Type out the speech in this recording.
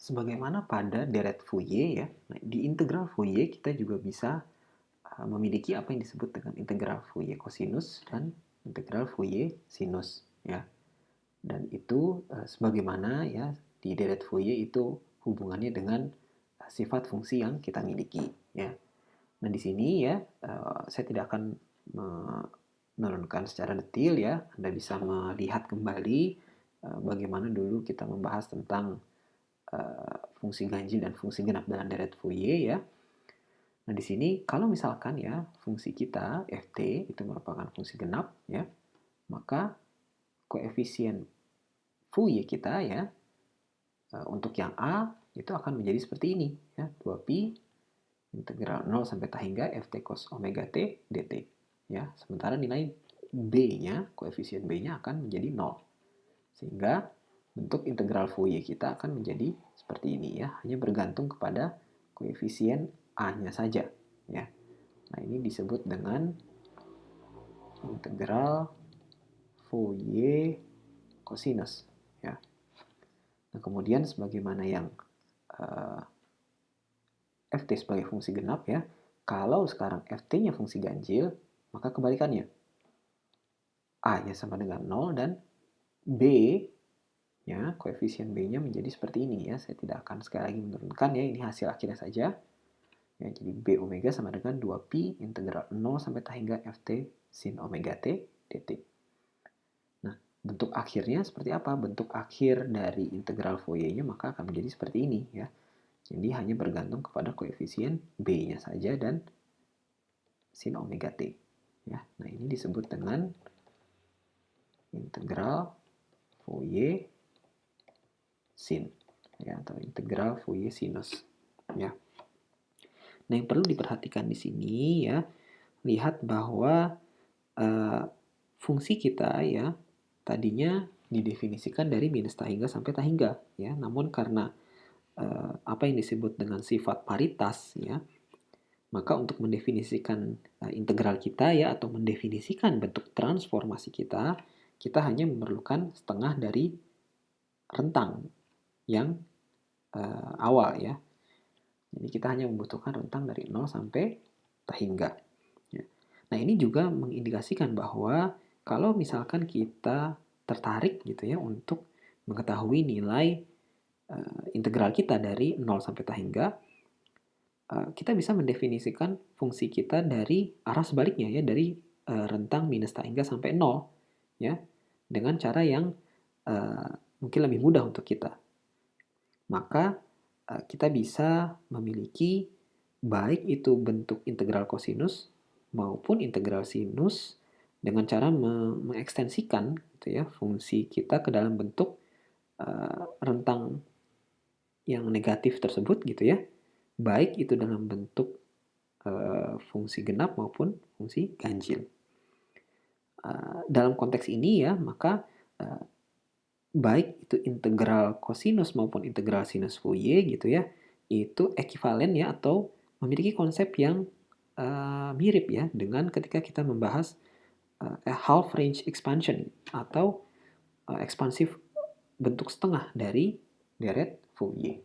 Sebagaimana pada deret Fourier ya, nah, di integral Fourier kita juga bisa memiliki apa yang disebut dengan integral Fourier cosinus dan integral Fourier sinus ya. Dan itu sebagaimana ya di deret Fourier itu hubungannya dengan sifat fungsi yang kita miliki ya. Nah, di sini ya saya tidak akan menurunkan secara detail ya. Anda bisa melihat kembali bagaimana dulu kita membahas tentang fungsi ganjil dan fungsi genap dalam deret Fourier ya. Nah, di sini kalau misalkan ya fungsi kita ft itu merupakan fungsi genap ya, maka koefisien Fourier kita ya untuk yang A itu akan menjadi seperti ini ya, 2pi integral 0 sampai t hingga ft cos omega t dt ya. Sementara nilai B-nya, koefisien B-nya akan menjadi 0. Sehingga bentuk integral Fourier kita akan menjadi seperti ini ya, hanya bergantung kepada koefisien A-nya saja ya. Nah, ini disebut dengan integral Fourier cosinus ya. Nah, kemudian sebagaimana yang ft sebagai fungsi genap ya, kalau sekarang ft-nya fungsi ganjil, maka kebalikannya. A-nya sama dengan 0 dan B ya, koefisien B-nya menjadi seperti ini ya. Saya tidak akan sekali lagi menurunkan ya, ini hasil akhirnya saja. Ya, jadi B omega sama dengan 2pi integral 0 sampai t hingga ft sin omega t dt. Nah, bentuk akhirnya seperti apa? Bentuk akhir dari integral Fourier-nya maka akan menjadi seperti ini ya. Jadi hanya bergantung kepada koefisien B-nya saja dan sin omega t. Ya, nah ini disebut dengan integral Fourier sin ya, atau integral Fourier sinus ya. Nah, yang perlu diperhatikan di sini ya, lihat bahwa fungsi kita ya tadinya didefinisikan dari minus t hingga sampai t hingga ya. Namun karena apa yang disebut dengan sifat paritas ya, maka untuk mendefinisikan integral kita ya, atau mendefinisikan bentuk transformasi kita, kita hanya memerlukan setengah dari rentang yang awal ya. Jadi kita hanya membutuhkan rentang dari 0 sampai t hingga. Ya. Nah, ini juga mengindikasikan bahwa kalau misalkan kita tertarik gitu ya untuk mengetahui nilai integral kita dari 0 sampai t hingga, kita bisa mendefinisikan fungsi kita dari arah sebaliknya ya, dari rentang minus t hingga sampai 0 ya, dengan cara yang mungkin lebih mudah untuk kita. Maka kita bisa memiliki baik itu bentuk integral kosinus maupun integral sinus dengan cara mengekstensikan gitu ya, fungsi kita ke dalam bentuk rentang yang negatif tersebut gitu ya, baik itu dalam bentuk fungsi genap maupun fungsi ganjil. Dalam konteks ini ya, maka baik itu integral kosinus maupun integral sinus Fourier gitu ya, itu ekivalen ya, atau memiliki konsep yang mirip ya dengan ketika kita membahas half range expansion atau ekspansif bentuk setengah dari deret Fourier.